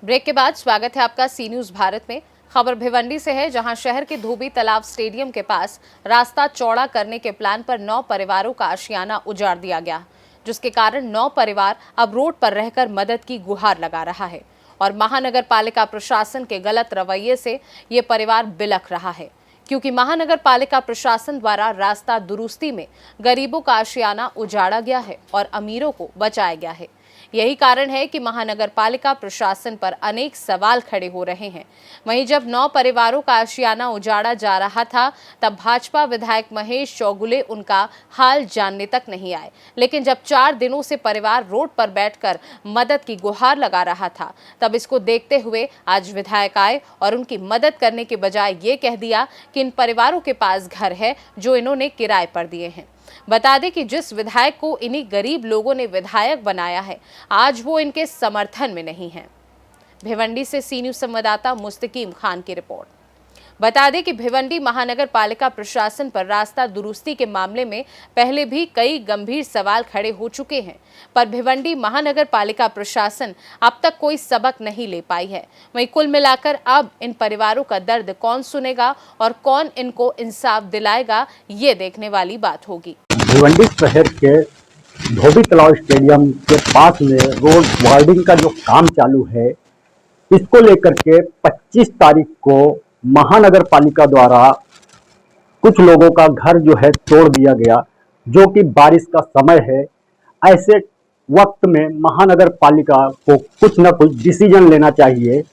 Break के बाद स्वागत है आपका सी न्यूज भारत में। खबर भिवंडी से है, जहां शहर के धोबी तालाब स्टेडियम के पास रास्ता चौड़ा करने के प्लान पर 9 परिवारों का आशियाना उजाड़ दिया गया, जिसके कारण 9 परिवार अब रोड पर रहकर मदद की गुहार लगा रहा है और महानगर पालिका प्रशासन के गलत रवैये से ये परिवार बिलख रहा है, क्योंकि महानगर पालिका प्रशासन द्वारा रास्ता दुरुस्ती में गरीबों का आशियाना उजाड़ा गया है और अमीरों को बचाया गया है। यही कारण है कि महानगर पालिका प्रशासन पर अनेक सवाल खड़े हो रहे हैं। वहीं जब 9 परिवारों का आशियाना उजाड़ा जा रहा था, तब भाजपा विधायक महेश चौगुले उनका हाल जानने तक नहीं आए, लेकिन जब 4 दिनों से परिवार रोड पर बैठकर मदद की गुहार लगा रहा था, तब इसको देखते हुए आज विधायक आए और उनकी मदद करने के बजाय ये कह दिया कि इन परिवारों के पास घर है जो इन्होंने किराए पर दिए हैं। बता दें कि जिस विधायक को इन्हीं गरीब लोगों ने विधायक बनाया है, आज वो इनके समर्थन में नहीं है। भिवंडी से सी न्यूज संवाददाता मुस्तकीम खान की रिपोर्ट। बता दें कि भिवंडी महानगर पालिका प्रशासन पर रास्ता दुरुस्ती के मामले में पहले भी कई गंभीर सवाल खड़े हो चुके हैं, पर भिवंडी महानगर पालिका प्रशासन अब तक कोई सबक नहीं ले पाई है। वहीं कुल मिलाकर अब इन परिवारों का दर्द कौन सुनेगा और कौन इनको इंसाफ दिलाएगा, ये देखने वाली बात होगी। भिवंडी शहर के धोबी तालाब स्टेडियम के पास में रोड वार्डिंग का जो काम चालू है, इसको लेकर के 25 तारीख को महानगर पालिका द्वारा कुछ लोगों का घर जो है तोड़ दिया गया, जो कि बारिश का समय है। ऐसे वक्त में महानगर पालिका को कुछ न कुछ डिसीजन लेना चाहिए।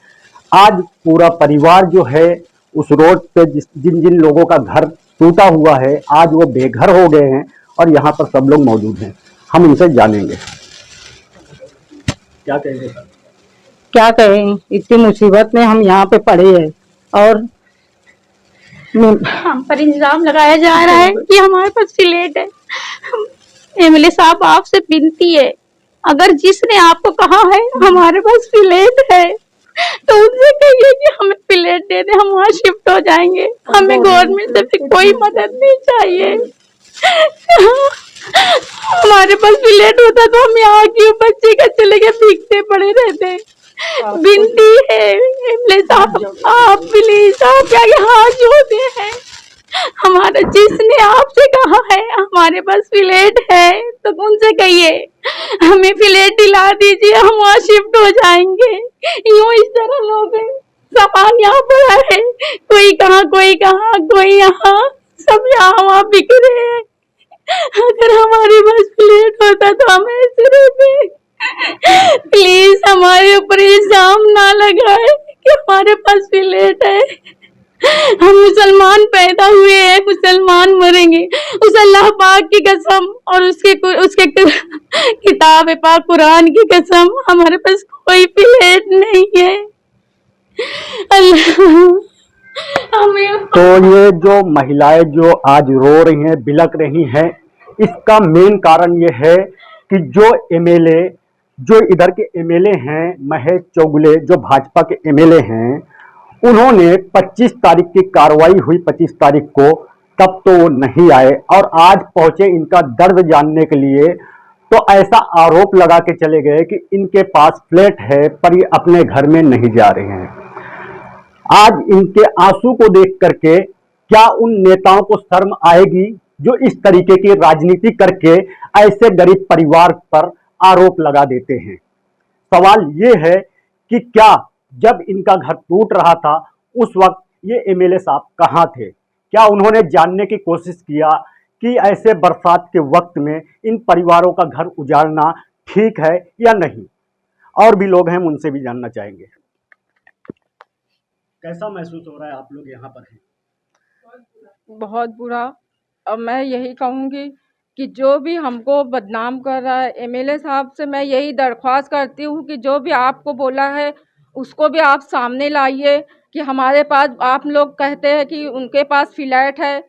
आज पूरा परिवार जो है उस रोड पे जिन जिन लोगों का घर टूटा हुआ है, आज वो बेघर हो गए हैं और यहाँ पर सब लोग मौजूद हैं। हम इनसे जानेंगे क्या कहेंगे। क्या कहें, इतनी मुसीबत में हम यहाँ पे पड़े हैं और हम पर इल्जाम लगाया जा रहा है कि हमारे पास स्लेट है। एमएलए साहब, आपसे विनती है, अगर जिसने आपको कहा है हमारे पास स्लेट है तो उनसे कहिए कि हमें प्लेट दे दे, हम वहाँ शिफ्ट हो जाएंगे। हमें गवर्नमेंट से फिर कोई मदद नहीं चाहिए। हमारे पास प्लेट होता तो हम यहाँ क्यों बच्चे का चले गए भीगते पड़े रहते। विनती है एमएलए साहब, आप प्लीज आप आगे हाथ जोड़ते हैं। हमारा जिसने आपसे कहा है हमारे पास प्लेट है तो उनसे कहिए हमें प्लेट दिला दीजिए, हम वहाँ शिफ्ट हो जाएंगे। यूं इस तरह लोग सामान यहाँ पड़ा है, कोई कहाँ कोई यहाँ, सब यहाँ वहाँ बिखरे हैं। अगर हमारे पास प्लेट होता तो हम ऐसे रहते। प्लीज हमारे ऊपर इल्जाम ना लगाए कि हमारे पास प्लेट है। हम मुसलमान पैदा हुए हैं, मुसलमान मरेंगे। उस अल्लाह पाक की कसम और उसके किताब पाक कुरान की कसम, हमारे पास कोई प्लेट नहीं है। अल्लाह हमें तो ये जो महिलाएं जो आज रो रही हैं, बिलक रही हैं, इसका मेन कारण ये है कि जो एमएलए, जो इधर के एमएलए हैं, महेश चौगुले जो भाजपा के एमएलए हैं, उन्होंने 25 तारीख की कार्रवाई हुई 25 तारीख को, तब तो वो नहीं आए और आज पहुंचे इनका दर्द जानने के लिए, तो ऐसा आरोप लगा के चले गए कि इनके पास फ्लैट है पर ये अपने घर में नहीं जा रहे हैं। आज इनके आंसू को देख करके क्या उन नेताओं को शर्म आएगी जो इस तरीके की राजनीति करके ऐसे गरीब परिवार पर आरोप लगा देते हैं। सवाल ये है कि क्या जब इनका घर टूट रहा था उस वक्त ये एमएलए साहब कहाँ थे? क्या उन्होंने जानने की कोशिश किया कि ऐसे बरसात के वक्त में इन परिवारों का घर उजाड़ना ठीक है या नहीं? और भी लोग हैं, उनसे भी जानना चाहेंगे। कैसा महसूस हो रहा है, आप लोग यहाँ पर हैं? बहुत बुरा। अब मैं यही कहूँगी कि जो भी हमको बदनाम कर रहा है, एमएलए साहब से मैं यही दरख्वास्त करती हूँ कि जो भी आपको बोला है उसको भी आप सामने लाइए कि हमारे पास, आप लोग कहते हैं कि उनके पास फ्लैट है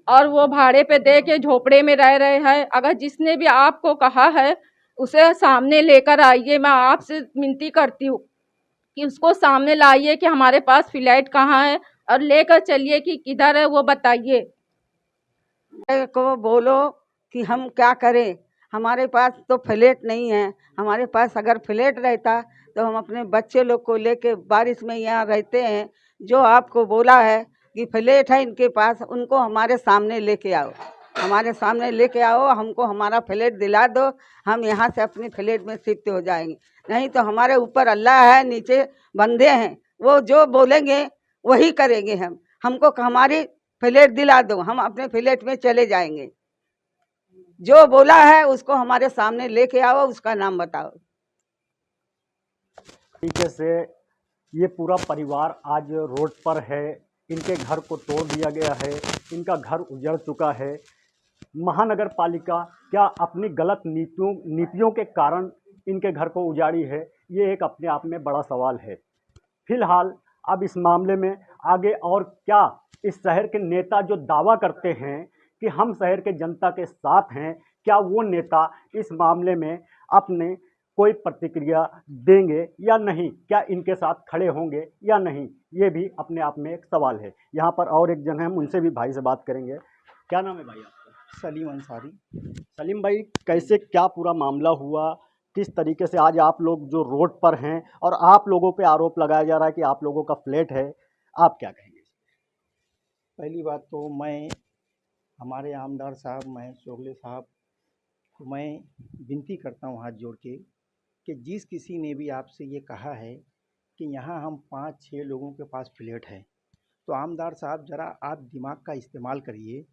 और वो भाड़े पे दे के झोपड़े में रह रहे हैं। अगर जिसने भी आपको कहा है उसे सामने लेकर आइए। मैं आपसे विनती करती हूँ कि उसको सामने लाइए कि हमारे पास फ्लैट कहाँ है और लेकर चलिए कि किधर है वो बताइए। को बोलो कि हम क्या करें, हमारे पास तो फ्लैट नहीं है। हमारे पास अगर फ्लैट रहता तो हम अपने बच्चे लोग को लेके बारिश में यहाँ रहते हैं। जो आपको बोला है कि फ्लैट है इनके पास, उनको हमारे सामने लेके आओ, हमारे सामने लेके आओ, हमको हमारा फ्लैट दिला दो, हम यहाँ से अपने फ्लैट में शिफ्ट हो जाएंगे। नहीं तो हमारे ऊपर अल्लाह है, नीचे बंदे हैं, वो जो बोलेंगे वही करेंगे। हमको हमारी फ्लैट दिला दो, हम अपने फ्लैट में चले जाएंगे। जो बोला है उसको हमारे सामने लेके आओ, उसका नाम बताओ। तरीके से ये पूरा परिवार आज रोड पर है। इनके घर को तोड़ दिया गया है, इनका घर उजड़ चुका है। महानगर पालिका क्या अपनी गलत नीतियों के कारण इनके घर को उजाड़ी है? ये एक अपने आप में बड़ा सवाल है। फिलहाल अब इस मामले में आगे और क्या इस शहर के नेता जो दावा करते हैं कि हम शहर के जनता के साथ हैं, क्या वो नेता इस मामले में अपने कोई प्रतिक्रिया देंगे या नहीं? क्या इनके साथ खड़े होंगे या नहीं? ये भी अपने आप में एक सवाल है। यहाँ पर और एक जन है, हम उनसे भी भाई से बात करेंगे। क्या नाम है भाई आपका? सलीम अंसारी। सलीम भाई, कैसे क्या पूरा मामला हुआ? किस तरीके से आज आप लोग जो रोड पर हैं और आप लोगों पे आरोप लगाया जा रहा है कि आप लोगों का फ्लैट है, आप क्या कहेंगे? पहली बात तो मैं हमारे आमदार साहब महेश चोगले साहब को मैं विनती करता हूँ हाथ जोड़ के कि जिस किसी ने भी आपसे ये कहा है कि यहाँ हम 5-6 लोगों के पास फ्लैट है, तो आमदार साहब ज़रा आप दिमाग का इस्तेमाल करिए।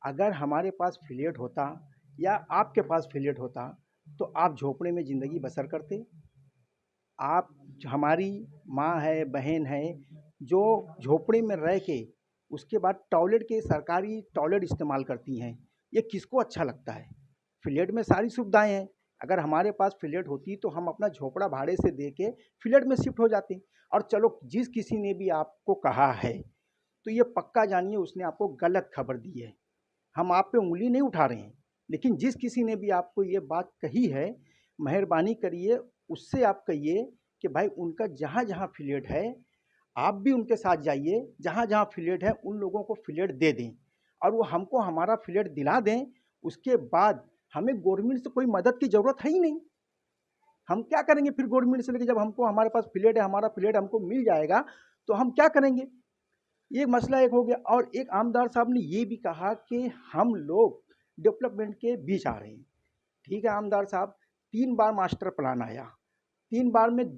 अगर हमारे पास फ्लैट होता या आपके पास फ्लैट होता तो आप झोपड़े में ज़िंदगी बसर करते। आप हमारी माँ है, बहन है, जो झोपड़ी में रह के उसके बाद टॉयलेट के सरकारी टॉयलेट इस्तेमाल करती हैं। ये किसको अच्छा लगता है? फ्लैट में सारी सुविधाएं हैं। अगर हमारे पास फ्लैट होती तो हम अपना झोपड़ा भाड़े से दे के फ्लैट में शिफ्ट हो जाते। और चलो, जिस किसी ने भी आपको कहा है तो ये पक्का जानिए उसने आपको गलत खबर दी है। हम आप पे उंगली नहीं उठा रहे हैं, लेकिन जिस किसी ने भी आपको ये बात कही है, मेहरबानी करिए उससे आप कहिए कि भाई उनका जहाँ जहाँ फ्लैट है आप भी उनके साथ जाइए, जहाँ जहाँ फ्लैट है उन लोगों को फ्लैट दे दें और वो हमको हमारा फ्लैट दिला दें। उसके बाद हमें गवर्नमेंट से कोई मदद की ज़रूरत है ही नहीं। हम क्या करेंगे फिर गवर्नमेंट से लेके? जब हमको हमारे पास फ्लैट है, हमारा फ्लैट हमको मिल जाएगा तो हम क्या करेंगे? ये मसला एक हो गया। और एक आमदार साहब ने ये भी कहा कि हम लोग डेवलपमेंट के बीच आ रहे हैं। ठीक है आमदार साहब, 3 बार मास्टर प्लान आया, 3 बार में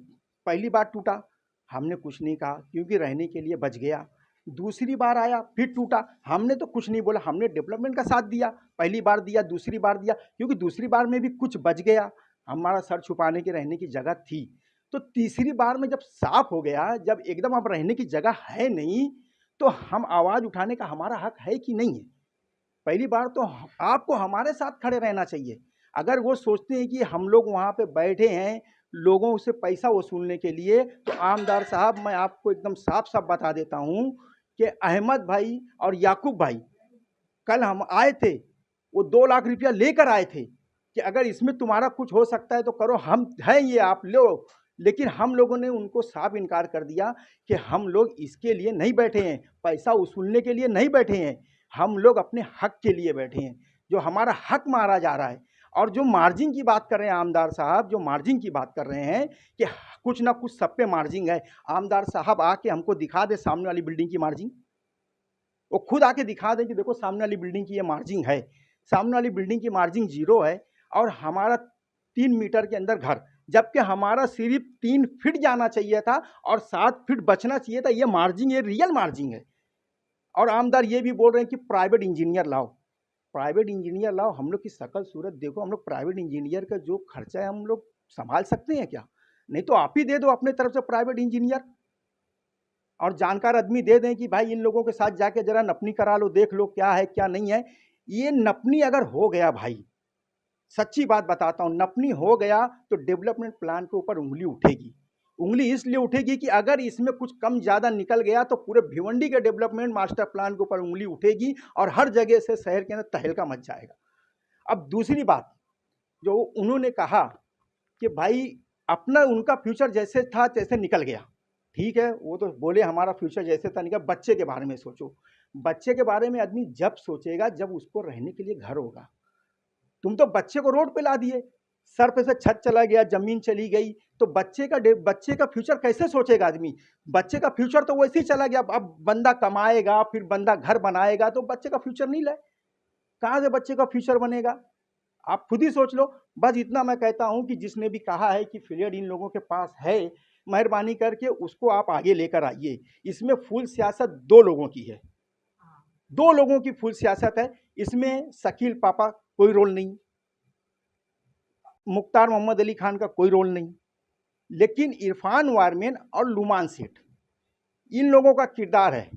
पहली बार टूटा, हमने कुछ नहीं कहा क्योंकि रहने के लिए बच गया। दूसरी बार आया फिर टूटा, हमने तो कुछ नहीं बोला, हमने डेवलपमेंट का साथ दिया। पहली बार दिया, दूसरी बार दिया, क्योंकि दूसरी बार में भी कुछ बच गया, हमारा सर छुपाने की रहने की जगह थी। तो तीसरी बार में जब साफ हो गया, जब एकदम अब रहने की जगह है नहीं, तो हम आवाज़ उठाने का हमारा हक है कि नहीं है? पहली बार तो आपको हमारे साथ खड़े रहना चाहिए। अगर वो सोचते हैं कि हम लोग वहाँ पे बैठे हैं लोगों से पैसा वसूलने के लिए, तो आमदार साहब मैं आपको एकदम साफ साफ बता देता हूँ कि अहमद भाई और याकूब भाई कल हम आए थे, वो 2 लाख रुपया लेकर आए थे कि अगर इसमें तुम्हारा कुछ हो सकता है तो करो, हम हैं ये, आप लो। लेकिन हम लोगों ने उनको साफ इनकार कर दिया कि हम लोग इसके लिए नहीं बैठे हैं, पैसा वसूलने के लिए नहीं बैठे हैं, हम लोग अपने हक के लिए बैठे हैं। जो हमारा हक मारा जा रहा है, और जो मार्जिन की बात कर रहे हैं आमदार साहब, जो मार्जिन की बात कर रहे हैं कि कुछ ना कुछ सब पे मार्जिन है, आमदार साहब आके हमको दिखा दे सामने वाली बिल्डिंग की मार्जिन। वो खुद आके दिखा दें कि देखो सामने वाली बिल्डिंग की ये मार्जिन है, सामने वाली बिल्डिंग की मार्जिन 0 है और हमारा 3 मीटर के अंदर घर, जबकि हमारा सिर्फ 3 फीट जाना चाहिए था और 7 फीट बचना चाहिए था। ये मार्जिन, ये रियल मार्जिन है। और आमदार ये भी बोल रहे हैं कि प्राइवेट इंजीनियर लाओ, प्राइवेट इंजीनियर लाओ। हम लोग की शकल सूरत देखो, हम लोग प्राइवेट इंजीनियर का जो खर्चा है हम लोग संभाल सकते हैं क्या? नहीं तो आप ही दे दो अपने तरफ से प्राइवेट इंजीनियर, और जानकार आदमी दे दें कि भाई इन लोगों के साथ जाके जरा नपनी करा लो, देख लो क्या है क्या नहीं है। ये नपनी अगर हो गया भाई, सच्ची बात बताता हूँ, नपनी हो गया तो डेवलपमेंट प्लान के ऊपर उंगली उठेगी। उंगली इसलिए उठेगी कि अगर इसमें कुछ कम ज़्यादा निकल गया तो पूरे भिवंडी के डेवलपमेंट मास्टर प्लान के ऊपर उंगली उठेगी और हर जगह से शहर के अंदर तहलका मच जाएगा। अब दूसरी बात जो उन्होंने कहा कि भाई अपना उनका फ्यूचर जैसे था तैसे निकल गया, ठीक है, वो तो बोले हमारा फ्यूचर जैसे था निकल। बच्चे के बारे में सोचो, बच्चे के बारे में आदमी जब सोचेगा जब उसको रहने के लिए घर होगा। तुम तो बच्चे को रोड पे ला दिए, सर पे से छत चला गया, जमीन चली गई, तो बच्चे का फ्यूचर कैसे सोचेगा आदमी? बच्चे का फ्यूचर तो वैसे ही चला गया। अब बंदा कमाएगा, फिर बंदा घर बनाएगा, तो बच्चे का फ्यूचर नहीं लाए, कहाँ से बच्चे का फ्यूचर बनेगा? आप खुद ही सोच लो। बस इतना मैं कहता हूँ कि जिसने भी कहा है कि फ्लैट इन लोगों के पास है, मेहरबानी करके उसको आप आगे लेकर आइए। इसमें फुल सियासत 2 लोगों की है, 2 लोगों की फुल सियासत है। इसमें शकील पापा कोई रोल नहीं, मुख्तार मोहम्मद अली खान का कोई रोल नहीं, लेकिन इरफान वारमेन और लुमान सेठ, इन लोगों का किरदार है।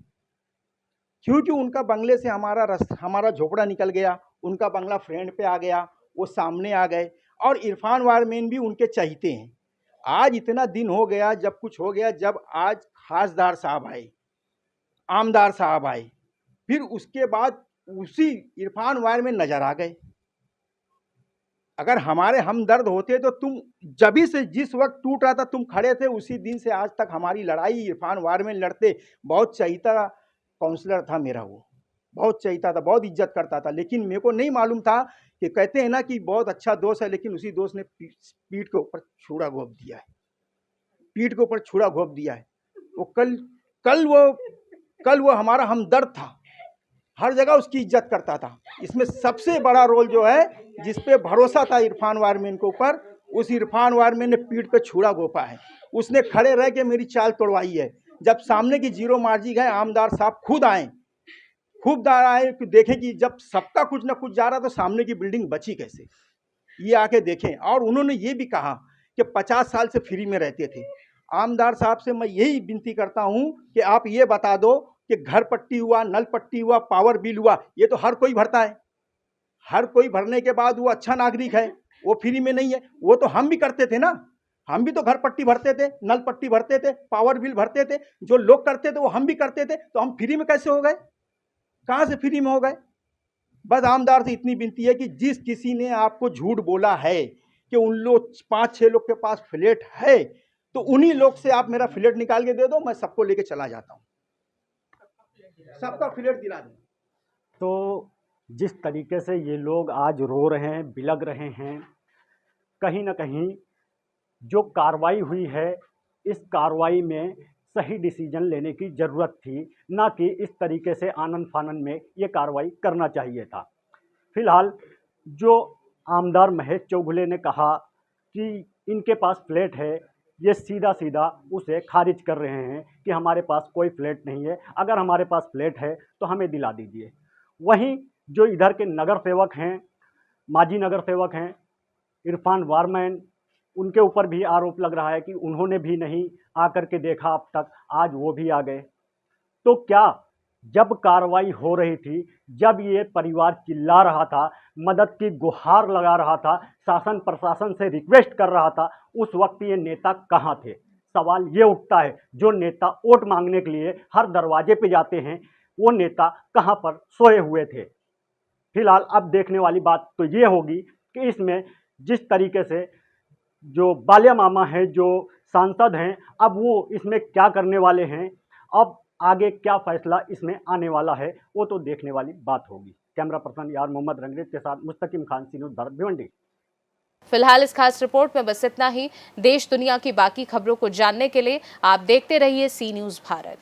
क्योंकि उनका बंगले से हमारा झोपड़ा निकल गया, उनका बंगला फ्रेंड पे आ गया, वो सामने आ गए, और इरफान वारमेन भी उनके चहीते हैं। आज इतना दिन हो गया, जब कुछ हो गया, जब आज खासदार साहब आए, आमदार साहब आए, फिर उसके बाद उसी इरफान वारमेन नजर आ गए। अगर हमारे हमदर्द होते तो तुम जभी से जिस वक्त टूट रहा था तुम खड़े थे, उसी दिन से आज तक हमारी लड़ाई इरफान वारमेन लड़ते। बहुत चहीता काउंसलर था मेरा, वो बहुत चहीता था, बहुत इज्जत करता था, लेकिन मेरे को नहीं मालूम था कि कहते हैं ना कि बहुत अच्छा दोस्त है, लेकिन उसी दोस्त ने पीठ के ऊपर छुरा घोंप दिया है, पीठ के ऊपर छुरा घोंप दिया है। वो कल वो हमारा हमदर्द था, हर जगह उसकी इज्जत करता था। इसमें सबसे बड़ा रोल जो है, जिस पे भरोसा था इरफान वारमेन के ऊपर, उस इरफान वारमेन ने पीठ पे छुरा घोंपा है। उसने खड़े रह के मेरी चाल तोड़वाई है। जब सामने की जीरो मार्जी गए, आमदार साहब खुद आए कि देखें कि जब सबका कुछ ना कुछ जा रहा तो सामने की बिल्डिंग बची कैसे, ये आके देखें। और उन्होंने ये भी कहा कि 50 साल से फ्री में रहते थे। आमदार साहब से मैं यही विनती करता हूँ कि आप ये बता दो कि घर पट्टी हुआ, नल पट्टी हुआ, पावर बिल हुआ, ये तो हर कोई भरता है। हर कोई भरने के बाद वो अच्छा नागरिक है, वो फ्री में नहीं है। वो तो हम भी करते थे ना, हम भी तो घर पट्टी भरते थे, नल पट्टी भरते थे, पावर बिल भरते थे। जो लोग करते थे वो हम भी करते थे, तो हम फ्री में कैसे हो गए? कहाँ से फ्री में हो गए? बस आमदार से इतनी विनती है कि जिस किसी ने आपको झूठ बोला है कि उन लोग 5-6 लोग के पास फ्लैट है, तो उन्हीं लोग से आप मेरा फ्लैट निकाल के दे दो, मैं सबको लेके चला जाता हूँ, सबका फ्लैट दिला दूँ। तो जिस तरीके से ये लोग आज रो रहे हैं, बिलग रहे हैं, कहीं ना कहीं जो कार्रवाई हुई है, इस कार्रवाई में सही डिसीजन लेने की ज़रूरत थी, ना कि इस तरीके से आनन फानन में ये कार्रवाई करना चाहिए था। फिलहाल जो आमदार महेश चौगुले ने कहा कि इनके पास फ्लैट है, ये सीधा सीधा उसे खारिज कर रहे हैं कि हमारे पास कोई फ्लैट नहीं है, अगर हमारे पास फ्लैट है तो हमें दिला दीजिए। वहीं जो इधर के नगर सेवक हैं, माजी नगर सेवक हैं इरफान वारमैन, उनके ऊपर भी आरोप लग रहा है कि उन्होंने भी नहीं आकर के देखा अब तक, आज वो भी आ गए। तो क्या जब कार्रवाई हो रही थी, जब ये परिवार चिल्ला रहा था, मदद की गुहार लगा रहा था, शासन प्रशासन से रिक्वेस्ट कर रहा था, उस वक्त ये नेता कहाँ थे? सवाल ये उठता है। जो नेता वोट मांगने के लिए हर दरवाजे पे जाते हैं, वो नेता कहाँ पर सोए हुए थे? फिलहाल अब देखने वाली बात तो ये होगी कि इसमें जिस तरीके से जो बालिया मामा हैं, जो सांसद हैं, अब वो इसमें क्या करने वाले हैं, अब आगे क्या फैसला इसमें आने वाला है, वो तो देखने वाली बात होगी। कैमरा पर्सन यार मोहम्मद रंगरेज के साथ मुस्तकिम खान, सी न्यूज़ भारत, भिवंडी। फिलहाल इस खास रिपोर्ट में बस इतना ही। देश दुनिया की बाकी खबरों को जानने के लिए आप देखते रहिए सी न्यूज़ भारत।